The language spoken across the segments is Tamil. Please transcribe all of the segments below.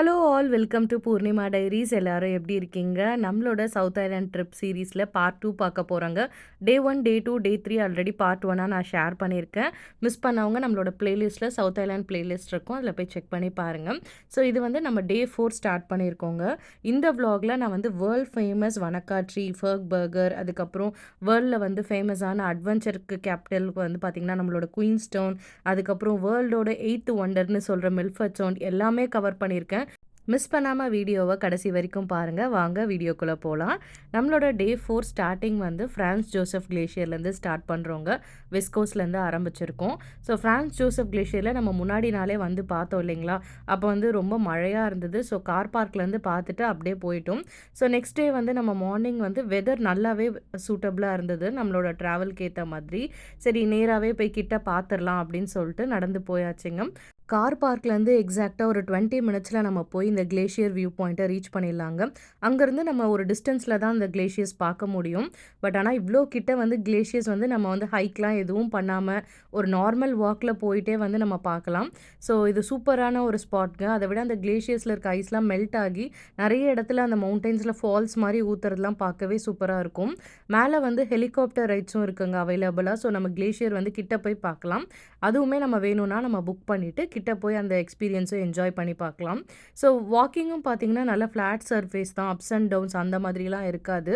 Hello all welcome to Poornima diaries. எல்லாரும் எப்படி இருக்கீங்க? நம்மளோட சவுத் ஐலாண்ட் ட்ரிப் சீரீஸில் பார்ட் 2 பார்க்க போகிறாங்க. டே 1, டே 2, டே 3 ஆல்ரெடி பார்ட் 1 நான் ஷேர் பண்ணியிருக்கேன். மிஸ் பண்ணவங்க நம்மளோட பிளேலிஸ்ட்டில் சவுத் ஐலாண்ட் பிளேலிஸ்ட் இருக்கும், அதில் போய் செக் பண்ணி பாருங்கள். ஸோ இது வந்து நம்ம டே 4 ஸ்டார்ட் பண்ணியிருக்கோங்க. இந்த vlogல நான் வந்து வேர்ல்ட் ஃபேமஸ் வனக்காட்சி, ஃபர்க் பர்கர், அதுக்கப்புறம் வேர்ல்டில் வந்து ஃபேமஸான அட்வென்ச்சருக்கு கேபிட்டலுக்கு வந்து பார்த்திங்கன்னா நம்மளோட குயின்ஸ் டவுன், அதுக்கப்புறம் வேர்ல்டோட 8th ஒண்டர்னு சொல்கிற மில்ஃபர்ட் சவுண்ட் எல்லாமே கவர் பண்ணியிருக்கேன். மிஸ் பண்ணாமல் வீடியோவை கடைசி வரைக்கும் பாருங்கள். வாங்க வீடியோக்குள்ளே போகலாம். நம்மளோட டே 4 ஸ்டார்டிங் வந்து ஃப்ரான்ஸ் ஜோசப் கிளேஷியர்லேருந்து ஸ்டார்ட் பண்ணுறோங்க. வெஸ்கோஸ்லேருந்து ஆரம்பிச்சிருக்கோம். ஸோ ஃப்ரான்ஸ் ஜோசப் கிளேஷியரில் நம்ம முன்னாடி நாளே வந்து பார்த்தோம் இல்லைங்களா? அப்போ வந்து ரொம்ப மழையாக இருந்தது. ஸோ கார் பார்க்லேருந்து பார்த்துட்டு அப்படியே போயிட்டோம். ஸோ நெக்ஸ்ட் டே வந்து நம்ம மார்னிங் வந்து வெதர் நல்லாவே சூட்டபுளாக இருந்தது நம்மளோட ட்ராவல்க்கு ஏற்ற மாதிரி. சரி நேராகவே போய் கிட்ட பார்த்துடலாம் அப்படின்னு சொல்லிட்டு நடந்து போயாச்சுங்க. கார் பார்க்லேருந்து எக்ஸாக்டாக ஒரு 20 மினிட்ஸில் நம்ம போய் இந்த கிளேஷியர் வியூ பாயிண்ட்டை ரீச் பண்ணிடலாங்க. அங்கேருந்து நம்ம ஒரு டிஸ்டன்ஸில் தான் இந்த கிளேஷியர்ஸ் பார்க்க முடியும். பட் ஆனால் இவ்வளோ கிட்ட வந்து கிளேஷியர்ஸ் வந்து நம்ம வந்து ஹைக்லாம் எதுவும் பண்ணாமல் ஒரு நார்மல் வாக்கில் போயிட்டே வந்து நம்ம பார்க்கலாம். ஸோ இது சூப்பரான ஒரு ஸ்பாட்ங்க. அதை விட அந்த கிளேஷியர்ஸில் இருக்க ஐஸ்லாம் மெல்ட் ஆகி நிறைய இடத்துல அந்த மவுண்டன்ஸில் ஃபால்ஸ் மாதிரி ஊற்றுறதுலாம் பார்க்கவே சூப்பராக இருக்கும். மேலே வந்து ஹெலிகாப்டர் ரைட்ஸும் இருக்குங்க அவைலபிளாக. ஸோ நம்ம கிளேஷியர் வந்து கிட்ட போய் பார்க்கலாம். அதுவுமே நம்ம வேணும்னா நம்ம புக் பண்ணிவிட்டு கிட்ட போய் அந்த எக்ஸ்பீரியன்ஸும் என்ஜாய் பண்ணி பார்க்கலாம். ஸோ வாக்கிங்கும் பார்த்தீங்கன்னா நல்லா ஃப்ளாட் சர்ஃபேஸ் தான், அப்ஸ் அண்ட் டவுன்ஸ் அந்த மாதிரிலாம் இருக்காது.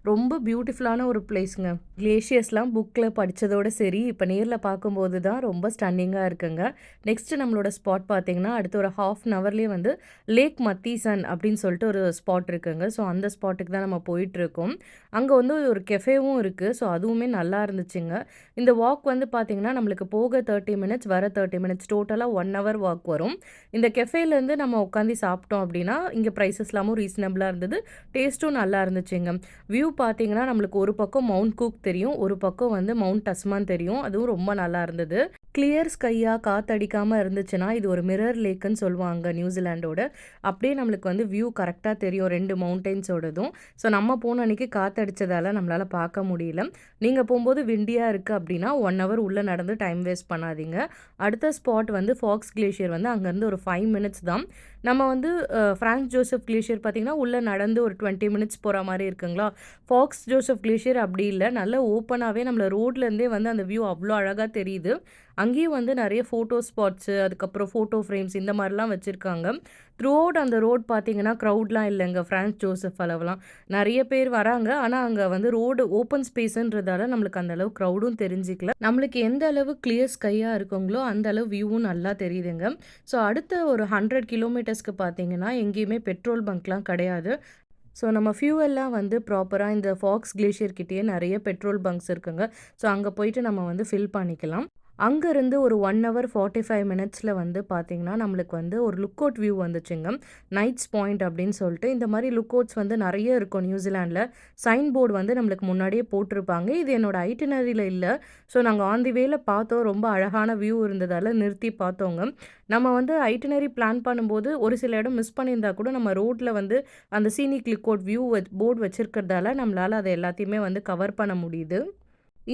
ரொம்ப பியூட்டிஃபுல்லான ஒரு பிளேஸுங்க. கிளேஷியர்ஸ்லாம் புக்கில் படித்ததோடு சரி, இப்போ நேரில் பார்க்கும்போது தான் ரொம்ப ஸ்டன்னிங்காக இருக்குங்க. நெக்ஸ்ட்டு நம்மளோட ஸ்பாட் பார்த்தீங்கன்னா அடுத்து ஒரு ½ அன் ஹவர்லேயே வந்து லேக் மத்தீசன் அப்படின்னு சொல்லிட்டு ஒரு ஸ்பாட் இருக்குங்க. ஸோ அந்த ஸ்பாட்டுக்கு தான் நம்ம போயிட்டுருக்கோம். அங்கே வந்து ஒரு கெஃபேவும் இருக்குது. ஸோ அதுவுமே நல்லா இருந்துச்சுங்க. இந்த வாக் வந்து பார்த்திங்கன்னா நம்மளுக்கு போக 30 மினிட்ஸ், வர 30 மினிட்ஸ், டோட்டலாக 1 ஹவர் வாக் வரும். இந்த கெஃபேலேருந்து நம்ம உட்காந்து சாப்பிட்டோம் அப்படின்னா இங்கே ப்ரைஸஸ்லாமும் ரீசனபிளாக இருந்தது, டேஸ்ட்டும் நல்லா இருந்துச்சுங்க. வியூ பார்த்தீங்கன்னா நம்மளுக்கு ஒரு பக்கம் மவுண்ட் கூக் தெரியும், ஒரு பக்கம் வந்து மவுண்ட் டஸ்மான் தெரியும். அதுவும் ரொம்ப நல்லா இருந்தது. கிளியர் ஸ்கையாக காற்றடிக்காமல் இருந்துச்சுன்னா இது ஒரு மிரர் லேக்குன்னு சொல்லுவாங்க நியூசிலாண்டோட. அப்படியே நம்மளுக்கு வந்து வியூ கரெக்டாக தெரியும் 2 மவுண்டெயின்ஸோடதும். ஸோ நம்ம போன அன்றைக்கி காற்றடிச்சதால் நம்மளால் பார்க்க முடியல. நீங்கள் போகும்போது விண்டியாக இருக்குது அப்படின்னா 1 ஹவர் உள்ளே நடந்து டைம் வேஸ்ட் பண்ணாதீங்க. அடுத்த ஸ்பாட் வந்து ஃபாக்ஸ் கிளேஷியர் வந்து அங்கேருந்து ஒரு 5 மினிட்ஸ் தான். நம்ம வந்து ஃப்ரான்ஸ் ஜோசப் கிளேஷியர் பார்த்திங்கன்னா உள்ளே நடந்து ஒரு 20 மினிட்ஸ் போகிற மாதிரி இருக்குங்களா. ஃபாக்ஸ் ஜோசப் கிளேஷியர் அப்படி இல்லை, நல்லா ஓப்பனாகவே நம்மளை ரோட்லேருந்தே வந்து அந்த வியூ அவ்வளோ அழகாக தெரியுது. அங்கேயும் வந்து நிறைய ஃபோட்டோ ஸ்பாட்ஸு, அதுக்கப்புறம் ஃபோட்டோ ஃப்ரேம்ஸ் இந்த மாதிரிலாம் வச்சுருக்காங்க. த்ரூ அவுட் அந்த ரோட் பார்த்தீங்கன்னா க்ரௌட்லாம் இல்லைங்க. ஃப்ரான்ஸ் ஜோசப் அளவுலாம் நிறைய பேர் வராங்க. ஆனால் அங்கே வந்து ரோடு ஓப்பன் ஸ்பேஸுன்றதால நம்மளுக்கு அந்த அளவு க்ரௌடும் தெரிஞ்சிக்கல. நம்மளுக்கு எந்த அளவு கிளியர் ஸ்கையாக இருக்குங்களோ அந்த அளவு வியூவும் நல்லா தெரியுதுங்க. ஸோ அடுத்த ஒரு 100 கிலோமீட்டர்ஸ்க்கு பார்த்தீங்கன்னா எங்கேயுமே பெட்ரோல் பங்க்லாம் கிடையாது. ஸோ நம்ம ஃபியூவெல்லாம் வந்து ப்ராப்பராக இந்த ஃபாக்ஸ் கிளேஷியர் கிட்டேயே நிறைய பெட்ரோல் பங்க்ஸ் இருக்குங்க. ஸோ அங்கே போயிட்டு நம்ம வந்து ஃபில் பண்ணிக்கலாம். அங்கேருந்து ஒரு 1 ஹவர் 45 மினிட்ஸில் வந்து பார்த்திங்கன்னா நம்மளுக்கு வந்து ஒரு லுக் அவுட் வியூ வந்துச்சுங்க. நைட்ஸ் பாயிண்ட் அப்படின்னு சொல்லிட்டு இந்த மாதிரி லுக் அவுட்ஸ் வந்து நிறைய இருக்கும் நியூசிலாண்டில். சைன் போர்டு வந்து நம்மளுக்கு முன்னாடியே போட்டிருப்பாங்க. இது என்னோட ஐட்டினரியில் இல்லை. ஸோ நாங்கள் ஆன் தி வேல பார்த்தோம். ரொம்ப அழகான வியூ இருந்ததால் நிறுத்தி பார்த்தோங்க. நம்ம வந்து ஐட்டினரி பிளான் பண்ணும்போது ஒரு சில இடம் மிஸ் பண்ணியிருந்தா கூட நம்ம ரோட்டில் வந்து அந்த scenic lookout view board வச்சுருக்கிறதால நம்மளால் அதை எல்லாத்தையுமே வந்து கவர் பண்ண முடியுது.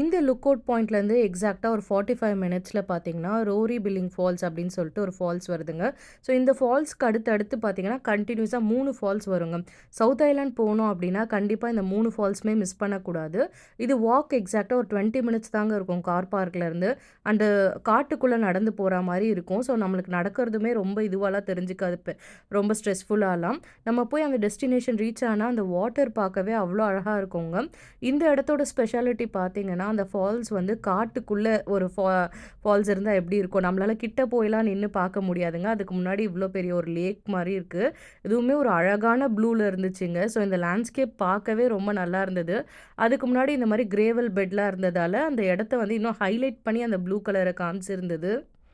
இந்த லுக் அவுட் பாயிண்ட்லேருந்து எக்ஸாக்டாக ஒரு 45 மினிட்ஸில் பார்த்தீங்கன்னா ரோரி பில்லிங் ஃபால்ஸ் அப்படின்னு சொல்லிட்டு ஒரு ஃபால்ஸ் வருதுங்க. ஸோ இந்த ஃபால்ஸ்க்கு அடுத்து பார்த்தீங்கன்னா கண்டினியூஸாக 3 ஃபால்ஸ் வருங்க. சவுத் ஐலாண்ட் போனோம் அப்படின்னா கண்டிப்பாக இந்த 3 ஃபால்ஸுமே மிஸ் பண்ணக்கூடாது. இது வாக் எக்ஸாக்டாக ஒரு 20 மினிட்ஸ் தாங்க இருக்கும் கார் பார்க்லேருந்து. அண்டு காட்டுக்குள்ளே நடந்து போகிற மாதிரி இருக்கும். ஸோ நம்மளுக்கு நடக்கிறதுமே ரொம்ப இதுவாலாம் தெரிஞ்சுக்காது, ரொம்ப ஸ்ட்ரெஸ்ஃபுல்லாலாம். நம்ம போய் அந்த டெஸ்டினேஷன் ரீச் ஆனால் அந்த வாட்டர் பார்க்கவே அவ்வளோ அழகாக இருக்குங்க. இந்த இடத்தோட ஸ்பெஷாலிட்டி பார்த்தீங்கன்னா அந்த ஃபால்ஸ் வந்து காட்டுக்குள்ளே ஒரு ஃபால்ஸ் இருந்தால் எப்படி இருக்கும், நம்மளால் கிட்ட போயெல்லாம் நின்று பார்க்க முடியாதுங்க. அதுக்கு முன்னாடி இவ்வளோ பெரிய ஒரு லேக் மாதிரி இருக்குது. இதுவுமே ஒரு அழகான ப்ளூவில் இருந்துச்சுங்க. ஸோ இந்த லேண்ட்ஸ்கேப் பார்க்கவே ரொம்ப நல்லா இருந்தது. அதுக்கு முன்னாடி இந்த மாதிரி கிரேவல் பெட்லாம் இருந்ததால் அந்த இடத்த வந்து இன்னும் ஹைலைட் பண்ணி அந்த ப்ளூ கலரை காமிச்சிருந்தது.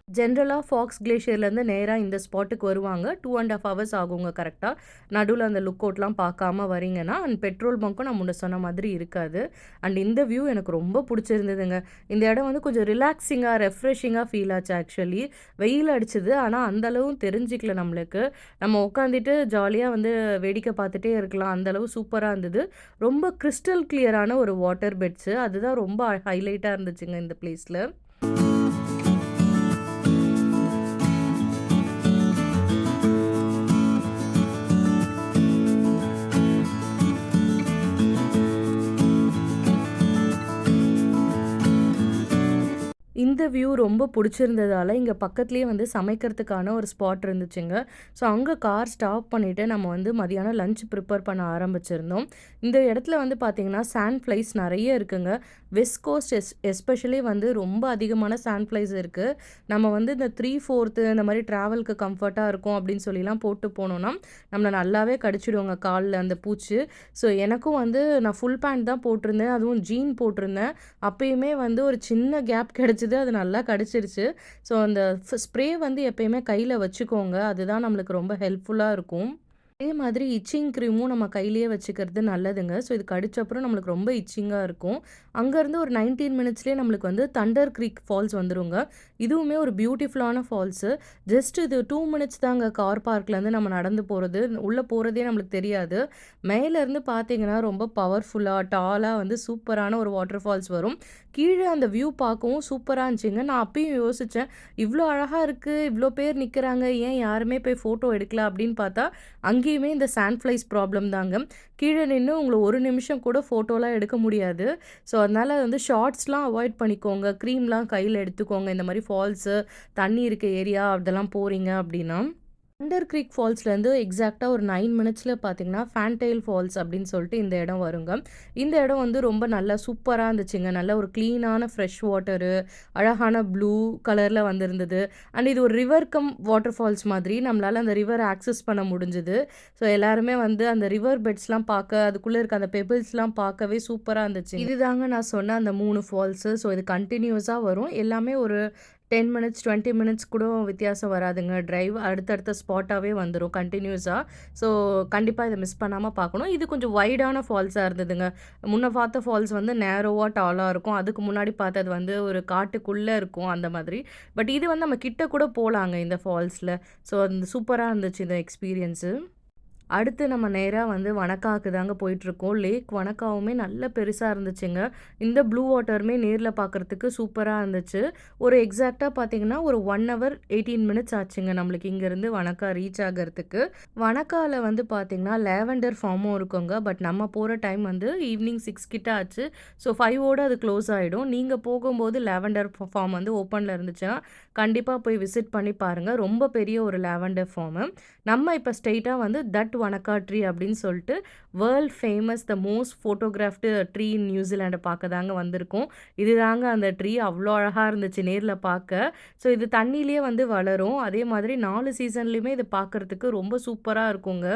ஜென்ரலாக ஃபாக்ஸ் கிளேஷியர்லேருந்து நேராக இந்த ஸ்பாட்டுக்கு வருவாங்க. 2.5 ஹவர்ஸ் ஆகுங்க கரெக்டாக. நடுவில் அந்த லுக் அவுட்லாம் பார்க்காம வரீங்கன்னா அண்ட் பெட்ரோல் பங்க்கும் நான் முன்ன சொன்ன மாதிரி இருக்காது. அண்ட் இந்த வியூ எனக்கு ரொம்ப பிடிச்சிருந்ததுங்க. இந்த இடம் வந்து கொஞ்சம் ரிலாக்ஸிங்காக ரெஃப்ரெஷிங்காக ஃபீல் ஆச்சு. ஆக்சுவலி வெயில் அடிச்சுது, ஆனால் அந்தளவும் தெரிஞ்சிக்கல நம்மளுக்கு. நம்ம உட்காந்துட்டு ஜாலியாக வந்து வேடிக்கை பார்த்துட்டே இருக்கலாம். அந்தளவு சூப்பராக இருந்தது. ரொம்ப கிறிஸ்டல் கிளியரான ஒரு வாட்டர் பெட்ஸு, அதுதான் ரொம்ப ஹைலைட்டாக இருந்துச்சுங்க இந்த பிளேஸில். இந்த வியூ ரொம்ப புடிச்சிருந்ததால, இங்க பக்கத்திலேயே வந்து சமைக்கிறதுக்கான ஒரு ஸ்பாட் இருந்துச்சுங்க. ஸோ, அங்க கார் ஸ்டாப் பண்ணிட்டு நம்ம வந்து மதியானம் லஞ்ச் ப்ரிப்பேர் பண்ண ஆரம்பிச்சிருந்தோம். இந்த இடத்துல வந்து பார்த்தீங்கன்னா, சாண்ட் ஃப்ளைஸ் நெறைய இருக்குங்க. வெஸ்ட் கோஸ்ட் எஸ்பெஷலி வந்து ரொம்ப அதிகமான சாண்ட் ஃப்ளைஸ் இருக்கு. நம்ம வந்து இந்த 3/4 இந்த மாரி ட்ராவலுக்கு கம்ஃபர்ட்டா இருக்கும் அப்படின்னு சொல்லிலாம் போட்டு போனோம்னா, நம்மள நல்லாவே கடிச்சிடுங்க கால்ல அந்த பூச்சி. ஸோ, எனக்கும் வந்து நான் ஃபுல் பேண்ட் தான் போட்டிருந்தேன். அதுவும் ஜீன் போட்டிருந்தேன். அப்பயுமே வந்து ஒரு சின்ன கேப் கிடைச்சது. அது நல்லா கடிச்சிருச்சு. ஸோ, அந்த ஸ்ப்ரே வந்து எப்பயுமே கையில வச்சுக்கோங்க. அதுதான் நம்மளுக்கு ரொம்ப ஹெல்ப்ஃபுல்லா இருக்கும். அதே மாதிரி இச்சிங் க்ரீமும் நம்ம கையிலேயே வச்சுக்கிறது நல்லதுங்க. ஸோ, இது கடிச்ச அப்புறம் நம்மளுக்கு ரொம்ப இச்சிங்கா இருக்கும். அங்கேருந்து ஒரு 19 மினிட்ஸ்லேயே நம்மளுக்கு வந்து தண்டர் க்ரீக் ஃபால்ஸ் வந்துருங்க. இதுவுமே ஒரு பியூட்டிஃபுல்லான ஃபால்ஸு. ஜஸ்ட் இது 2 மினிட்ஸ் தாங்க கார் பார்க்லேருந்து நம்ம நடந்து போறது. உள்ள போறதே நம்மளுக்கு தெரியாது. மேலேருந்து பார்த்தீங்கன்னா, ரொம்ப பவர்ஃபுல்லா, டாலா வந்து சூப்பரான ஒரு வாட்டர் ஃபால்ஸ் வரும். கீழ அந்த வியூ பார்க்கவும் சூப்பரா இருந்துச்சுங்க. நான் அப்பயும் யோசிச்சேன், "இவ்ளோ அழகா இருக்கு, இவ்ளோ பேர் நிக்கிறாங்க. ஏன் யாருமே போய் ஃபோட்டோ எடுக்கல?" அப்படின்னு பார்த்தா, அங்கேயுமே இந்த சாண்ட் ஃப்ளைஸ் ப்ராப்ளம் தாங்க. கீழ நின்னு உங்கள 1 நிமிஷம் கூட ஃபோட்டோலாம் எடுக்க முடியாது. ஸோ, அதனால வந்து ஷார்ட்ஸ்லாம் அவாய்ட் பண்ணிக்கோங்க. க்ரீம்லாம் கையில எடுத்துக்கோங்க. இந்த மாரி ஃபால்ஸு, தண்ணி இருக்க ஏரியா அதெல்லாம் போறீங்க அப்படின்னா. தண்டர் க்ரீக் ஃபால்ஸ்லேருந்து எக்ஸாக்ட்டா ஒரு 9 மினிட்ஸ்ல பார்த்தீங்கன்னா, ஃபேன்டெயில் ஃபால்ஸ் அப்படின்னு சொல்லிட்டு இந்த இடம் வருங்க. இந்த இடம் வந்து ரொம்ப நல்லா சூப்பரா இருந்துச்சுங்க. நல்ல ஒரு கிளீனான ஃப்ரெஷ் வாட்டரு, அழகான ப்ளூ கலர்ல வந்திருந்தது. அண்ட் இது ஒரு ரிவர் கம் வாட்டர் ஃபால்ஸ் மாதிரி நம்மளால அந்த ரிவர ஆக்சஸ் பண்ண முடிஞ்சது. ஸோ, எல்லாருமே வந்து அந்த ரிவர் பெட்ஸ்லாம் பார்க்க, அதுக்குள்ள இருக்க அந்த பெபிள்ஸ்லாம் பார்க்கவே சூப்பரா இருந்துச்சுங்க. இதுதாங்க நான் சொன்ன அந்த 3 ஃபால்ஸு. ஸோ, இது கன்டினியூஸா வரும். எல்லாமே ஒரு 10 மினிட்ஸ், 20 மினிட்ஸ் கூட வித்தியாசம் வராதுங்க. டிரைவ் அடுத்தடுத்த ஸ்பாட்டாவே வந்துரும் கன்டினியூஸா. ஸோ, கண்டிப்பா இத மிஸ் பண்ணாம பார்க்கணும். இது கொஞ்சம் வைடான ஃபால்ஸா இருந்ததுங்க. முன்ன பார்த்த ஃபால்ஸ் வந்து நேரோவா, டாலா இருக்கும். அதுக்கு முன்னாடி பார்த்தது வந்து ஒரு காட்டுக்குள்ள இருக்கும் அந்த மாதிரி. பட் இது வந்து நம்ம கிட்ட கூட போலாங்க இந்த ஃபால்ஸ்ல. ஸோ, அந்த சூப்பரா இருந்துச்சு இந்த எக்ஸ்பீரியன்ஸு. அடுத்து நம்ம நேரா வந்து வனக்காவுக்கு தாங்க போயிட்டுருக்கோம். லேக் வனக்காவுமே நல்ல பெருசா இருந்துச்சுங்க. இந்த ப்ளூ வாட்டருமே நேர்ல பார்க்கறதுக்கு சூப்பரா இருந்துச்சு. ஒரு எக்ஸாக்ட்டா பார்த்தீங்கன்னா, ஒரு 1 ஹவர் 18 மினிட்ஸ் ஆச்சுங்க நம்மளுக்கு இங்கேருந்து வனக்கா ரீச் ஆகறதுக்கு. வனக்கால வந்து பார்த்தீங்கன்னா, லேவெண்டர் ஃபார்மும் இருக்குங்க. பட் நம்ம போற டைம் வந்து ஈவினிங் 6 கிட்ட ஆச்சு. ஸோ, 5ஓட அது க்ளோஸ் ஆயிடும். நீங்க போகும்போது லேவெண்டர் ஃபார்ம் வந்து ஓப்பன்ல இருந்துச்சுன்னா, கண்டிப்பா போய் விசிட் பண்ணி பாருங்க. ரொம்ப பெரிய ஒரு லேவெண்டர் ஃபார்மு. நம்ம இப்ப ஸ்ட்ரெயிட்டா வந்து தட் வனக்கா ட்ரீ அப்படின்னு சொல்லிட்டு world famous the most photographed tree in நியூசிலாண்டை பார்க்க தாங்க வந்திருக்கோம். இதுதாங்க அந்த ட்ரீ. அவ்வளோ அழகா இருந்துச்சு நேர்ல பார்க்க. ஸோ, இது தண்ணியிலேயே வந்து வளரும். அதே மாதிரி 4 சீசன்லேயுமே இது பார்க்கறதுக்கு ரொம்ப சூப்பரா இருக்குங்க.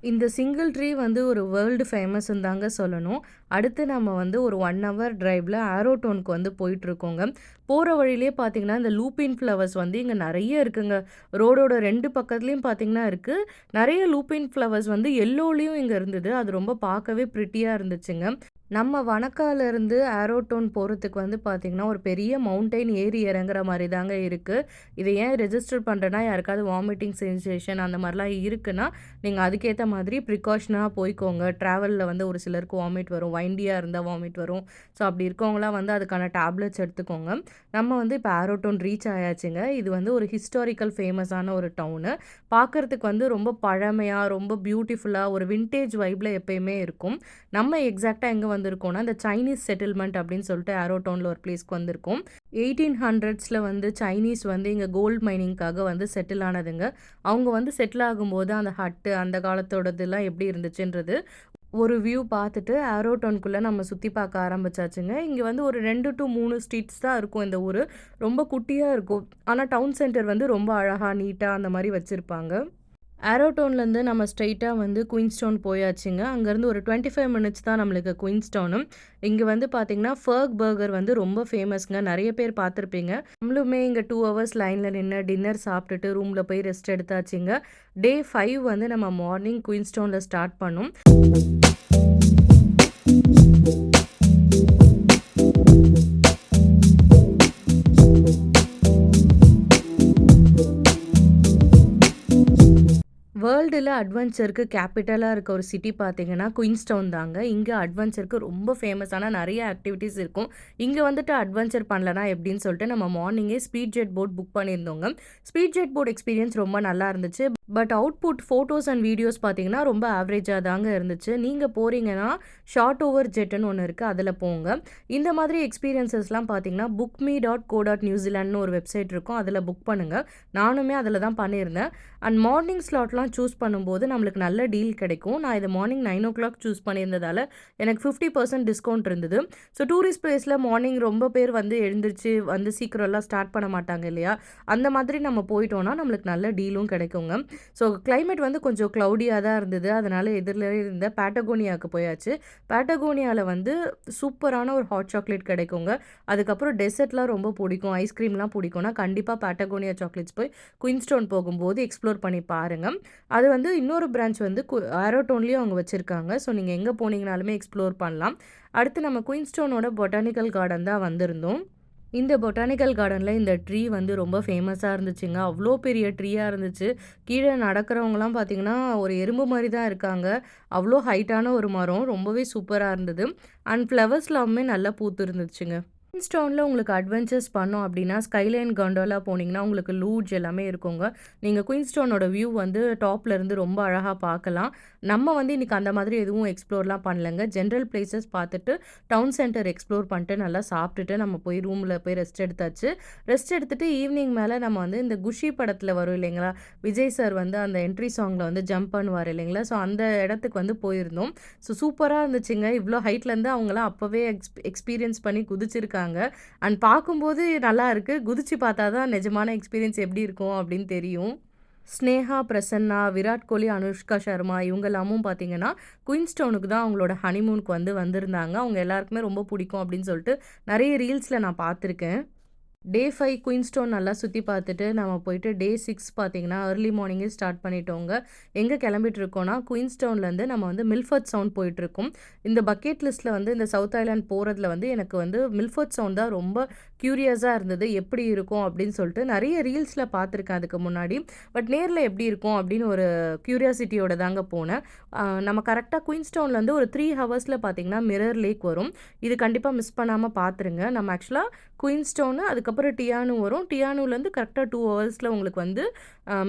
இந்த சிங்கிள் ட்ரீ வந்து ஒரு வேர்ல்டு ஃபேமஸ்ன்னு தாங்க சொல்லணும். அடுத்து நம்ம வந்து ஒரு 1 ஹவர் டிரைவ்ல ஆரோடோனுக்கு வந்து போயிட்டுருக்கோங்க. போற வழியிலேயே பார்த்தீங்கன்னா, இந்த லூபின் ஃப்ளவர்ஸ் வந்து இங்க நெறைய இருக்குங்க. ரோடோட 2 பக்கத்துலயும் பார்த்தீங்கன்னா இருக்கு. நெறைய லூபின் ஃப்ளவர்ஸ் வந்து எல்லோலயும் இங்க இருந்தது. அது ரொம்ப பார்க்கவே பிரிட்டியா இருந்துச்சுங்க. நம்ம வனக்காலேருந்து ஆரோடோன் போறதுக்கு வந்து பார்த்தீங்கன்னா, ஒரு பெரிய மவுண்டைன் ஏறி இறங்குற மாரி தாங்க இருக்கு. இத ஏன் ரெஜிஸ்டர் பண்றேன்னா, யாருக்காவது வாமிட்டிங் சென்சேஷன் அந்த மாரிலாம் இருக்குன்னா, நீங்க அதுக்கேத்த மாதிரி ப்ரிகாஷனா போய்க்கோங்க. ட்ராவல்ல வந்து ஒரு சிலருக்கு வாமிட் வரும். வைண்டியா இருந்தா வாமிட் வரும். ஸோ, அப்படி இருக்கவங்கலாம் வந்து அதுக்கான டேப்லெட்ஸ் எடுத்துக்கோங்க. நம்ம வந்து இப்போ ஆரோடோன் ரீச் ஆயாச்சுங்க. இது வந்து ஒரு ஹிஸ்டாரிக்கல் ஃபேமஸான ஒரு டவுனு. பார்க்கறதுக்கு வந்து ரொம்ப பழமையா, ரொம்ப பியூட்டிஃபுல்லா ஒரு வின்டேஜ் வைப்ல எப்பயுமே இருக்கும். நம்ம எக்ஸாக்ட்டா எங்க வந்திருக்கோம்னா, இந்த சைனீஸ் செட்டில்மெண்ட் அப்படின்னு சொல்லிட்டு ஆரோடோன்ல ஒரு பிளேஸ்க்கு வந்திருக்கோம். 1800ஸ்ல வந்து சைனீஸ் வந்து இங்க கோல்ட் மைனிங்க்காக வந்து செட்டில் ஆனதுங்க. அவங்க வந்து செட்டில் ஆகும்போது அந்த ஹட்டு அந்த காலத்தோடதெல்லாம் எப்படி இருந்துச்சுன்றது ஒரு வியூ பார்த்துட்டு ஆரோடோன்குள்ள நம்ம சுத்தி பார்க்க ஆரம்பிச்சாச்சுங்க. இங்க வந்து ஒரு 2 டூ 3 ஸ்ட்ரீட்ஸ் தான் இருக்கும் இந்த ஊரு. ரொம்ப குட்டியா இருக்கும். ஆனா டவுன் சென்டர் வந்து ரொம்ப அழகா, நீட்டா அந்த மாரி வச்சிருப்பாங்க. ஆரோடோன்லேருந்து நம்ம ஸ்ட்ரெயிட்டா வந்து குயின்ஸ்டவுன் போயாச்சுங்க. அங்கேருந்து ஒரு 25 மினிட்ஸ் தான் நம்மளுக்கு குயின்ஸ்டவுனு. இங்க வந்து பார்த்தீங்கன்னா, ஃபர்க் பர்கர் வந்து ரொம்ப ஃபேமஸ்ங்க. நெறைய பேர் பார்த்துருப்பீங்க. நம்மளுமே இங்க 2 ஹவர்ஸ் லைன்ல நின்னு டின்னர் சாப்பிட்டுட்டு ரூம்ல போய் ரெஸ்ட் எடுத்தாச்சுங்க. டே 5 வந்து நம்ம மார்னிங் குயின்ஸ்டவுன்ல ஸ்டார்ட் பண்ணோம். வேர்ல்டுல அட்வென்ச்சருக்கு கேப்பிட்டலா இருக்க ஒரு சிட்டி பார்த்தீங்கன்னா, குயின்ஸ்டவுன் தாங்க. இங்க அட்வென்ச்சருக்கு ரொம்ப ஃபேமஸான நெறைய ஆக்டிவிட்டீஸ் இருக்கும். இங்க வந்துட்டு அட்வென்ச்சர் பண்ணலனா எப்படின்னு சொல்லிட்டு நம்ம மார்னிங்கே ஸ்பீட் ஜெட் போட் புக் பண்ணியிருந்தோங்க. ஸ்பீட் ஜெட் போட் எக்ஸ்பீரியன்ஸ் ரொம்ப நல்லா இருந்துச்சு. But output photos and videos பார்த்தீங்கன்னா, ரொம்ப ஆவரேஜா தாங்க இருந்துச்சு. நீங்க போறீங்கன்னா, ஷார்ட் ஓவர் ஜெட்டுன்னு ஒண்ணு இருக்கு. அதுல போங்க. இந்த மாதிரி எக்ஸ்பீரியன்ஸஸ்லாம் பார்த்தீங்கன்னா, bookme.co.newzealandன்னு ஒரு வெப்சைட் இருக்கும். அதுல புக் பண்ணுங்க. நானுமே அதுல தான் பண்ணியிருந்தேன். அண்ட் மார்னிங் ஸ்லாட்லாம் சூஸ் பண்ணும்போது நம்மளுக்கு நல்ல டீல் கிடைக்கும். நான் இத மார்னிங் 9:00 சூஸ் பண்ணியிருந்ததால, எனக்கு 50% டிஸ்கவுண்ட் இருந்தது. ஸோ டூரிஸ்ட் பிளேஸ்ல மார்னிங் ரொம்ப பேர் வந்து எழுந்திரிச்சு வந்து சீக்கிரம்லாம் ஸ்டார்ட் பண்ண மாட்டாங்க இல்லையா? அந்த மாதிரி நம்ம போயிட்டோம்னா, நம்மளுக்கு நல்ல டீலும் கிடைக்குங்க. ஸோ கிளைமேட் வந்து கொஞ்சம் க்ளவுடியா தான் இருந்தது. அதனால எதிர்ல இருந்த பேட்டகோனியாவுக்கு போயாச்சு. பேட்டகோனியால வந்து சூப்பரான ஒரு ஹாட் சாக்லேட் கிடைக்குங்க. அதுக்கப்புறம் டெசர்ட்லாம் ரொம்ப பிடிக்கும். ஐஸ்கிரீம்லாம் பிடிக்கும்னா, கண்டிப்பா பேட்டகோனியா சாக்லேட்ஸ் போய் குயின்ஸ்டவுன் போகும்போது எக்ஸ்ப்ளோர் பண்ணி பாருங்க. அது வந்து இன்னொரு பிரான்ச் வந்து ஏரோடோன்லயும் அவங்க வச்சிருக்காங்க. ஸோ நீங்க எங்க போனீங்கனாலுமே எக்ஸ்ப்ளோர் பண்ணலாம். அடுத்து நம்ம குயின்ஸ்டவுனோட பொட்டானிக்கல் கார்டன் தான் வந்திருந்தோம். இந்த பொட்டானிக்கல் கார்டன்ல இந்த ட்ரீ வந்து ரொம்ப ஃபேமஸா இருந்துச்சுங்க. அவ்ளோ பெரிய ட்ரீயா இருந்துச்சு. கீழ நடக்கிறவங்கலாம் பார்த்தீங்கன்னா, ஒரு எறும்பு மாரி தான் இருக்காங்க. அவ்ளோ ஹைட்டான ஒரு மரம். ரொம்பவே சூப்பரா இருந்தது. அண்ட் ஃப்ளவர்ஸ்லாமுமே நல்லா பூத்து இருந்துச்சுங்க. குயின்ஸ்டவுன்ல உங்களுக்கு அட்வென்ச்சர்ஸ் பண்ணோம் அப்படின்னா, ஸ்கைலைன் காண்டோலா போனீங்கன்னா, உங்களுக்கு லூட்ஜ் எல்லாமே இருக்குங்க. நீங்க குயின்ஸ்டவுனோட வியூ வந்து டாப்ல இருந்து ரொம்ப அழகா பார்க்கலாம். நம்ம வந்து இன்னைக்கு அந்த மாதிரி எதுவும் எக்ஸ்ப்ளோர்லாம் பண்ணலங்க. ஜெனரல் பிளேஸஸ் பார்த்துட்டு, டவுன் சென்டர் எக்ஸ்ப்ளோர் பண்ணிட்டு, நல்லா சாப்பிட்டுட்டு, நம்ம போய் ரூம்ல போய் ரெஸ்ட் எடுத்தாச்சு. ரெஸ்ட் எடுத்துட்டு ஈவினிங் மேல நம்ம வந்து இந்த குஷி படத்துல வரும் இல்லைங்களா? விஜய் சார் வந்து அந்த என்ட்ரி சாங்ல வந்து ஜம்ப் பண்ணுவாரு இல்லைங்களா? ஸோ அந்த இடத்துக்கு வந்து போயிருந்தோம். ஸோ சூப்பரா இருந்துச்சுங்க. இவ்ளோ ஹைட்லேருந்து அவங்கலாம் அப்பவே எக்ஸ்பீரியன்ஸ் பண்ணி குதிச்சிருக்காங்க. அண்ட் பார்க்கும்போது நல்லா இருக்கு. குதிச்சு பார்த்தா தான் நிஜமான எக்ஸ்பீரியன்ஸ் எப்படி இருக்கும் அப்படின்னு தெரியும். ஸ்னேகா, பிரசன்னா, விராட் கோலி, அனுஷ்கா சர்மா இவங்கலாமும் பார்த்தீங்கன்னா, குயின்ஸ்டவுனுக்கு தான் அவங்களோட ஹனிமூனுக்கு வந்து வந்திருந்தாங்க. அவங்க எல்லாருக்குமே ரொம்ப பிடிக்கும் அப்படின்னு சொல்லிட்டு நெறைய ரீல்ஸ்ல நான் பார்த்துருக்கேன். டே 5 குயின்ஸ்டோன் நல்லா சுத்தி பார்த்துட்டு, நம்ம போயிட்டு டே 6 பார்த்தீங்கன்னா, ஏர்லி மார்னிங்கே ஸ்டார்ட் பண்ணிட்டோங்க. எங்க கிளம்பிட்டுருக்கோம்னா, குயின்ஸ்டவுன்லேருந்து நம்ம வந்து மில்ஃபர்ட் சவுண்ட் போயிட்டுருக்கோம். இந்த பக்கெட் லிஸ்ட்ல வந்து இந்த சவுத் ஐலேண்ட் போறதுல வந்து எனக்கு வந்து மில்ஃபர்ட் சவுண்ட் தான் ரொம்ப கியூரியஸா இருந்தது. எப்படி இருக்கும் அப்படின்னு சொல்லிட்டு நெறைய ரீல்ஸ்ல பார்த்துருக்கேன் அதுக்கு முன்னாடி. பட் நேர்ல எப்படி இருக்கும் அப்படின்னு ஒரு கியூரியாசிட்டியோட தாங்க போனேன். நம்ம கரெக்ட்டா குயின்ஸ்டவுன்லேருந்து ஒரு 3 ஹவர்ஸ்ல பார்த்தீங்கன்னா, மிரர் லேக் வரும். இது கண்டிப்பா மிஸ் பண்ணாம பார்த்துருங்க. நம்ம ஆக்சுவலா குயின்ஸ்டவுனு, அதுக்கப்புறம் டியானு வரும். டியானுலேருந்து கரெக்ட்டா 2 ஹவர்ஸ்ல உங்களுக்கு வந்து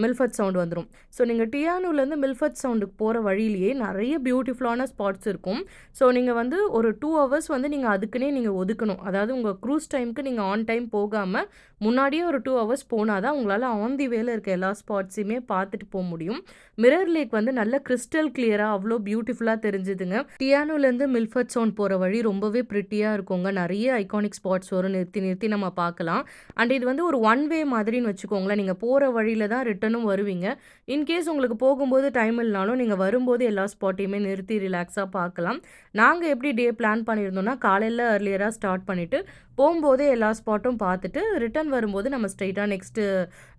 மில்ஃபர்ட் சவுண்ட் வந்துரும். ஸோ நீங்க டியானுலேருந்து மில்ஃபர்ட் சவுண்டுக்கு போற வழியிலேயே நெறைய பியூட்டிஃபுல்லான ஸ்பாட்ஸ் இருக்கும். ஸோ நீங்க வந்து ஒரு 2 ஹவர்ஸ் வந்து நீங்க அதுக்குன்னே நீங்க ஒதுக்கணும். அதாவது உங்க க்ரூஸ் டைம்க்கு நீங்க ஆன் டைம் போகாம, முன்னாடியே ஒரு 2 ஹவர்ஸ் போனா தான் உங்களால ஆன் தி வேல இருக்க எல்லா ஸ்பாட்ஸயுமே பார்த்துட்டு போ முடியும். மிரர் லேக் வந்து நல்ல கிறிஸ்டல் கிளியரா அவ்ளோ பியூட்டிஃபுல்லா தெரிஞ்சுதுங்க. டியானுலேருந்து மில்ஃபர்ட் சவுண்ட் போற வழி ரொம்பவே பிரிட்டியா இருக்குங்க. நெறைய ஐகானிக் ஸ்பாட்ஸ் வரும். நிறுத்தி நிறுத்தி நம்ம பார்க்கலாம். அண்ட் இது வந்து ஒரு ஒன் வே மாதிரின்னு வச்சுக்கோங்களேன். நீங்க போற வழியில தான் ரிட்டர்னும் வருவீங்க. இன்கேஸ் உங்களுக்கு போகும்போது டைம் இல்லனாலும், நீங்க வரும்போது எல்லா ஸ்பாட்டையுமே நிறுத்தி ரிலாக்ஸா பார்க்கலாம். நாங்க எப்படி டே பிளான் பண்ணியிருந்தோம்னா, காலையில ஏர்லியரா ஸ்டார்ட் பண்ணிட்டு, போம்போதே எல்லா ஸ்பாட்டும் பார்த்துட்டு, ரிட்டர்ன் வரும்போது நம்ம ஸ்ட்ரெயிட்டா நெக்ஸ்ட்டு